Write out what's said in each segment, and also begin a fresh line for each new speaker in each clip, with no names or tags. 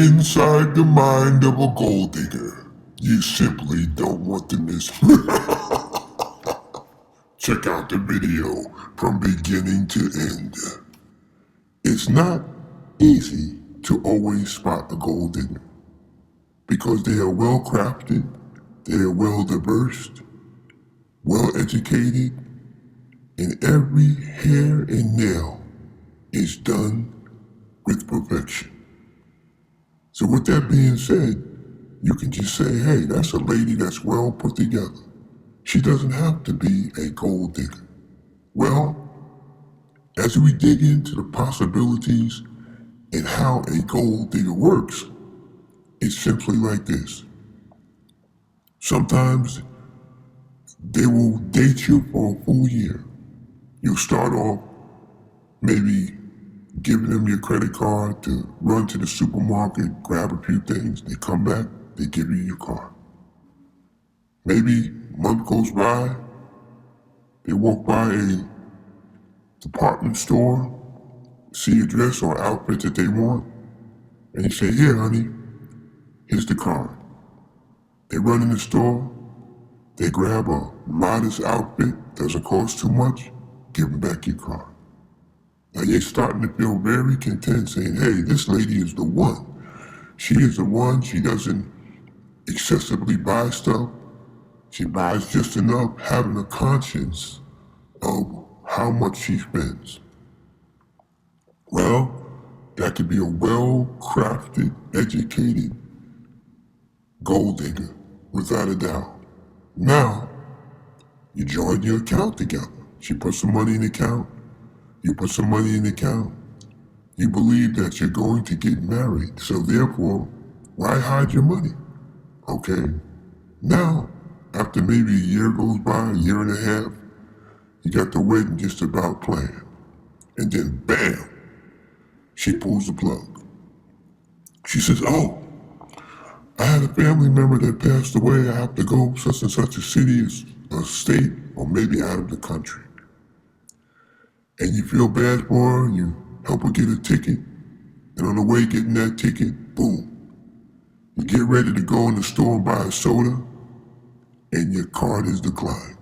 Inside the mind of a gold digger, you simply don't want to miss. Check out the video from beginning to end. It's not easy to always spot a gold digger because they are well crafted, they are well diverse, well educated, and every hair and nail is done with perfection. So with that being said, you can just say, hey, that's a lady that's well put together. She doesn't have to be a gold digger. Well, as we dig into the possibilities and how a gold digger works, it's simply like this. Sometimes they will date you for a full year. You'll start off maybe giving them your credit card to run to the supermarket, grab a few things. They come back, they give you your card. Maybe a month goes by, they walk by a department store, see a dress or outfit that they want, and you say, here, honey, here's the card. They run in the store, they grab a modest outfit, doesn't cost too much, give them back your card. Now you're starting to feel very content saying, hey, this lady is the one. She is the one, she doesn't excessively buy stuff. She buys just enough, having a conscience of how much she spends. Well, that could be a well-crafted, educated gold digger, without a doubt. Now, you join your account together. She puts some money in the account. You put some money in the account. You believe that you're going to get married, so therefore, why hide your money? Okay. Now, after maybe a year goes by, a year and a half, you got the wedding just about planned. And then bam, she pulls the plug. She says, oh, I had a family member that passed away. I have to go such and such a city, a state, or maybe out of the country. And you feel bad for her, you help her get a ticket, and on the way getting that ticket, boom, you get ready to go in the store and buy a soda, and your card is declined.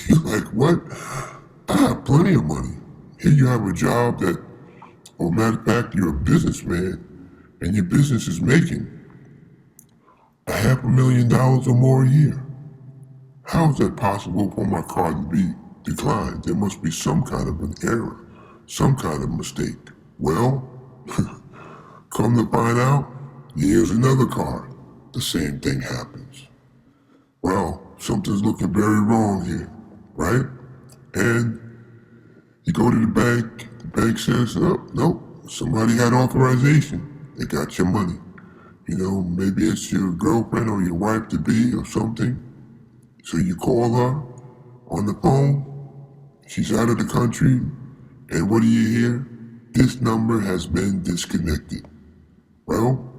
You're like, what? I have plenty of money. Here you have a job that, or matter of fact, you're a businessman, and your business is making $500,000 or more a year. How is that possible for my card to be declined? There must be some kind of an error, some kind of mistake. Well, come to find out, here's another card. The same thing happens. Well, something's looking very wrong here, right? And you go to the bank says, oh, nope, somebody had authorization. They got your money. You know, maybe it's your girlfriend or your wife-to-be or something. So you call her on the phone. She's out of the country. And what do you hear? This number has been disconnected. Well,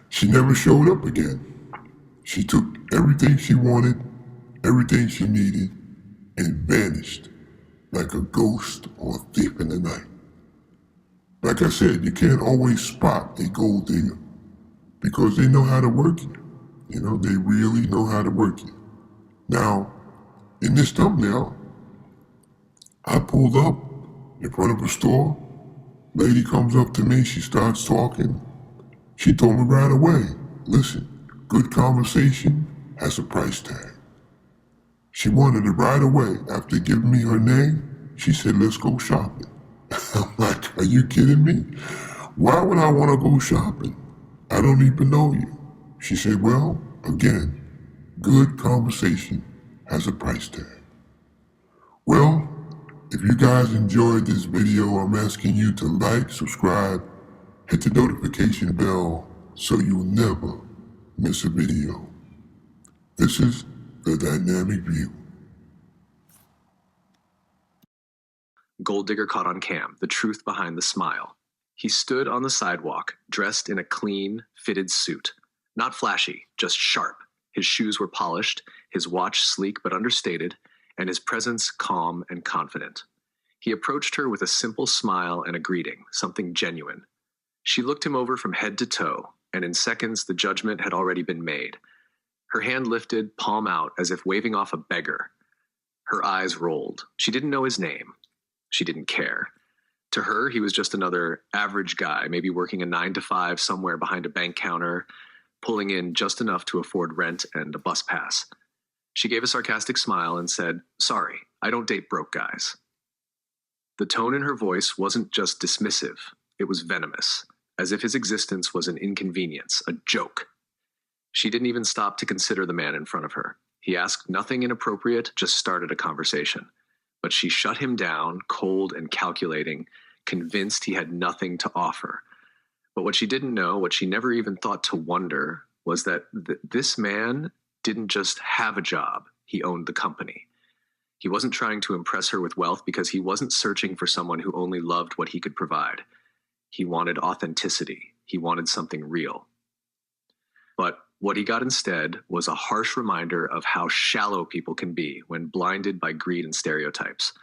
she never showed up again. She took everything she wanted, everything she needed, and vanished like a ghost or a thief in the night. Like I said, you can't always spot a gold digger because they know how to work you. You know, they really know how to work you. Now, in this thumbnail, I pulled up in front of a store. Lady comes up to me, she starts talking. She told me right away, listen, good conversation has a price tag. She wanted it right away. After giving me her name, she said, let's go shopping. I'm like, are you kidding me? Why would I want to go shopping? I don't even know you. She said, well, again, good conversation has a price tag. Well, if you guys enjoyed this video, I'm asking you to like, subscribe, hit the notification bell so you'll never miss a video. This is The Dynamic View.
Gold digger caught on cam, the truth behind the smile. He stood on the sidewalk, dressed in a clean, fitted suit. Not flashy, just sharp. His shoes were polished, his watch sleek but understated, and his presence calm and confident. He approached her with a simple smile and a greeting, something genuine. She looked him over from head to toe, and in seconds the judgment had already been made. Her hand lifted, palm out, as if waving off a beggar. Her eyes rolled. She didn't know his name. She didn't care. To her, he was just another average guy, maybe working a 9 to 5 somewhere behind a bank counter, pulling in just enough to afford rent and a bus pass. She gave a sarcastic smile and said, "Sorry, I don't date broke guys." The tone in her voice wasn't just dismissive, it was venomous, as if his existence was an inconvenience, a joke. She didn't even stop to consider the man in front of her. He asked nothing inappropriate, just started a conversation. But she shut him down, cold and calculating, convinced he had nothing to offer. But what she didn't know, what she never even thought to wonder, was that this man didn't just have a job, he owned the company. He wasn't trying to impress her with wealth because he wasn't searching for someone who only loved what he could provide. He wanted authenticity. He wanted something real. But what he got instead was a harsh reminder of how shallow people can be when blinded by greed and stereotypes.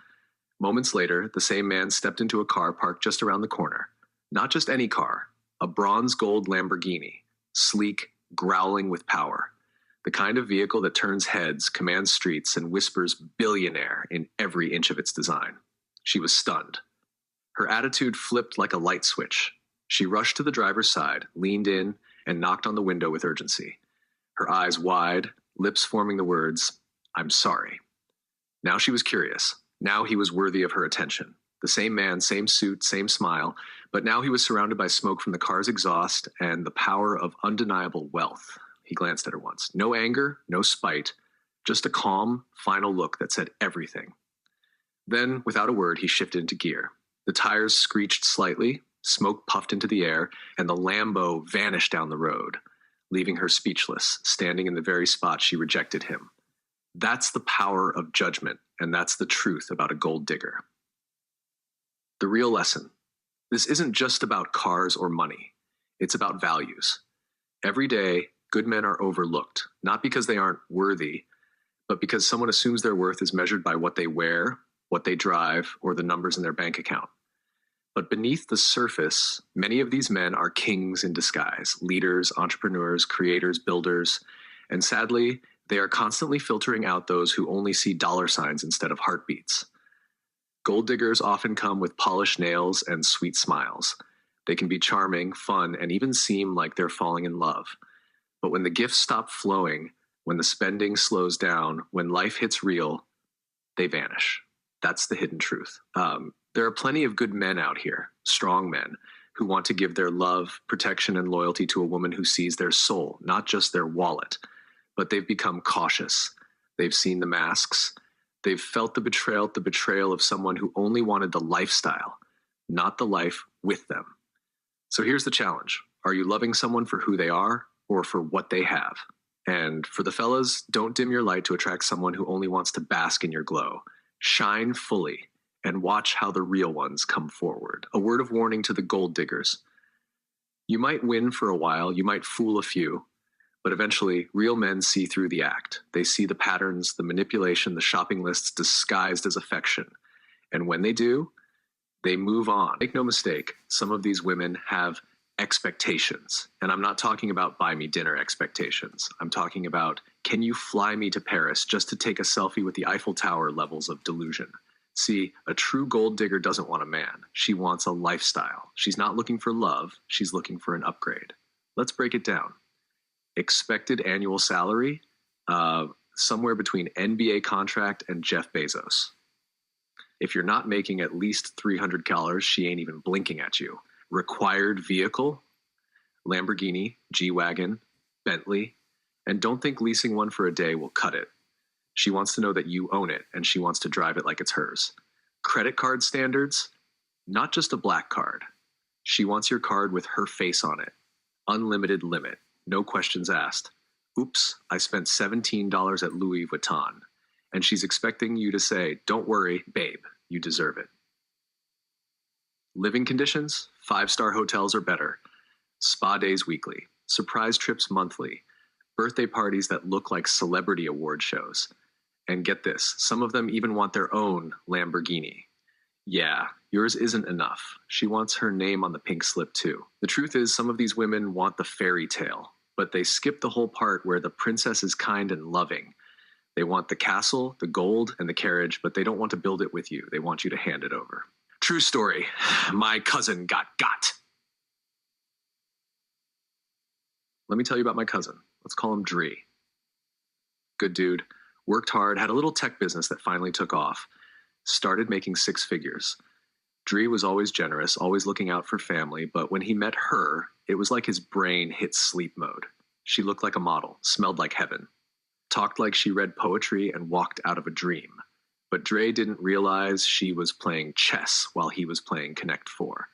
Moments later, the same man stepped into a car parked just around the corner. Not just any car, a bronze gold Lamborghini, sleek, growling with power. The kind of vehicle that turns heads, commands streets, and whispers billionaire in every inch of its design. She was stunned. Her attitude flipped like a light switch. She rushed to the driver's side, leaned in, and knocked on the window with urgency. Her eyes wide, lips forming the words, "I'm sorry." Now she was curious. Now he was worthy of her attention. The same man, same suit, same smile, but now he was surrounded by smoke from the car's exhaust and the power of undeniable wealth. He glanced at her once. No anger, no spite, just a calm, final look that said everything. Then, without a word, he shifted into gear. The tires screeched slightly, smoke puffed into the air, and the Lambo vanished down the road, leaving her speechless, standing in the very spot she rejected him. That's the power of judgment, and that's the truth about a gold digger. The real lesson. This isn't just about cars or money. It's about values. Every day, good men are overlooked, not because they aren't worthy, but because someone assumes their worth is measured by what they wear, what they drive, or the numbers in their bank account. But beneath the surface, many of these men are kings in disguise, leaders, entrepreneurs, creators, builders, and sadly, they are constantly filtering out those who only see dollar signs instead of heartbeats. Gold diggers often come with polished nails and sweet smiles. They can be charming, fun, and even seem like they're falling in love. But when the gifts stop flowing, when the spending slows down, when life hits real, they vanish. That's the hidden truth. There are plenty of good men out here, strong men, who want to give their love, protection, and loyalty to a woman who sees their soul, not just their wallet. But they've become cautious. They've seen the masks. They've felt the betrayal of someone who only wanted the lifestyle, not the life with them. So here's the challenge. Are you loving someone for who they are or for what they have? And for the fellas, don't dim your light to attract someone who only wants to bask in your glow. Shine fully and watch how the real ones come forward. A word of warning to the gold diggers. You might win for a while, you might fool a few, but eventually, real men see through the act. They see the patterns, the manipulation, the shopping lists disguised as affection. And when they do, they move on. Make no mistake, some of these women have expectations. And I'm not talking about buy me dinner expectations. I'm talking about, can you fly me to Paris just to take a selfie with the Eiffel Tower levels of delusion? See, a true gold digger doesn't want a man. She wants a lifestyle. She's not looking for love. She's looking for an upgrade. Let's break it down. Expected annual salary, somewhere between NBA contract and Jeff Bezos. If you're not making at least $300, she ain't even blinking at you. Required vehicle, Lamborghini, G-Wagon, Bentley, and don't think leasing one for a day will cut it. She wants to know that you own it, and she wants to drive it like it's hers. Credit card standards, not just a black card. She wants your card with her face on it. Unlimited limit. No questions asked. Oops, I spent $17 at Louis Vuitton. And she's expecting you to say, don't worry, babe, you deserve it. Living conditions, 5-star hotels or better. Spa days weekly. Surprise trips monthly. Birthday parties that look like celebrity award shows. And get this, some of them even want their own Lamborghini. Yeah, Yours isn't enough. She wants her name on the pink slip too. The truth is, some of these women want the fairy tale, but they skip the whole part where the princess is kind and loving. They want the castle, the gold, and the carriage, but they don't want to build it with you. They want you to hand it over. True story. My cousin got. Let me tell you about my cousin. Let's call him Dree. Good dude. Worked hard, had a little tech business that finally took off. Started making six figures. Dree was always generous, always looking out for family, but when he met her, it was like his brain hit sleep mode. She looked like a model, smelled like heaven, talked like she read poetry and walked out of a dream. But Dre didn't realize she was playing chess while he was playing Connect 4.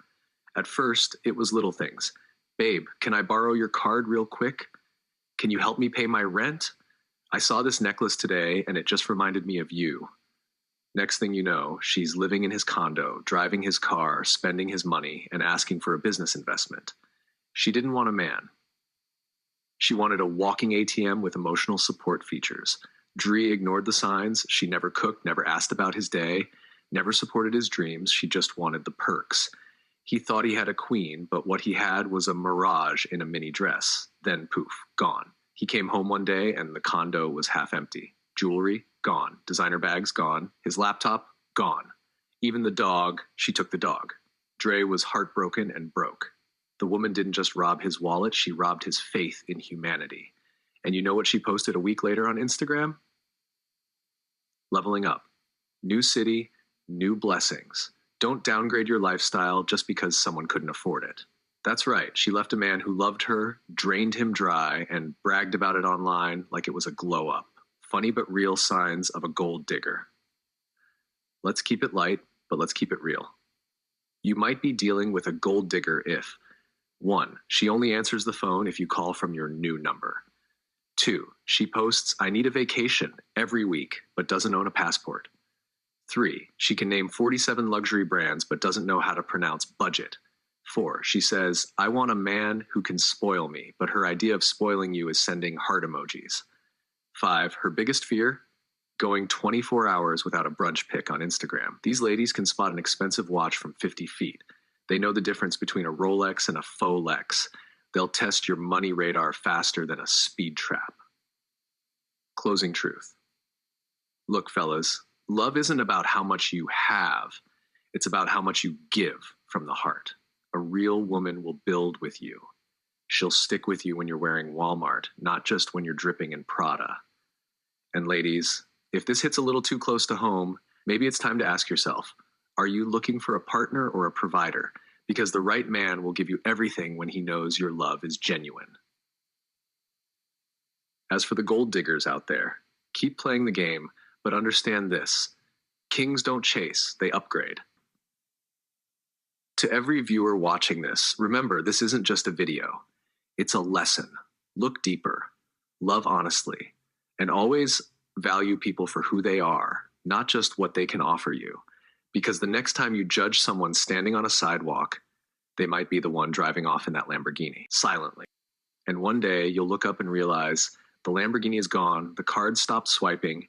At first, it was little things. Babe, can I borrow your card real quick? Can you help me pay my rent? I saw this necklace today and it just reminded me of you. Next thing you know, she's living in his condo, driving his car, spending his money, and asking for a business investment. She didn't want a man. She wanted a walking ATM with emotional support features. Dree ignored the signs. She never cooked, never asked about his day, never supported his dreams. She just wanted the perks. He thought he had a queen, but what he had was a mirage in a mini dress. Then poof, gone. He came home one day and the condo was half empty. Jewelry, gone. Designer bags, gone. His laptop, gone. Even the dog, she took the dog. Dre was heartbroken and broke. The woman didn't just rob his wallet, she robbed his faith in humanity. And you know what she posted a week later on Instagram? Leveling up. New city, new blessings. Don't downgrade your lifestyle just because someone couldn't afford it. That's right, she left a man who loved her, drained him dry, and bragged about it online like it was a glow up. Funny but real signs of a gold digger. Let's keep it light, but let's keep it real. You might be dealing with a gold digger if 1. She only answers the phone if you call from your new number. 2. She posts, I need a vacation every week, but doesn't own a passport. 3. She can name 47 luxury brands, but doesn't know how to pronounce budget. 4. She says, I want a man who can spoil me, but her idea of spoiling you is sending heart emojis. 5. Her biggest fear? Going 24 hours without a brunch pic on Instagram. These ladies can spot an expensive watch from 50 feet. They know the difference between a Rolex and a faux Lex. They'll test your money radar faster than a speed trap. Closing truth. Look, fellas, love isn't about how much you have. It's about how much you give from the heart. A real woman will build with you. She'll stick with you when you're wearing Walmart, not just when you're dripping in Prada. And ladies, if this hits a little too close to home, maybe it's time to ask yourself, are you looking for a partner or a provider? Because the right man will give you everything when he knows your love is genuine. As for the gold diggers out there, keep playing the game, but understand this. Kings don't chase, they upgrade. To every viewer watching this, remember this isn't just a video. It's a lesson. Look deeper, love honestly, and always value people for who they are, not just what they can offer you. Because the next time you judge someone standing on a sidewalk, they might be the one driving off in that Lamborghini, silently. And one day you'll look up and realize the Lamborghini is gone, the card stopped swiping,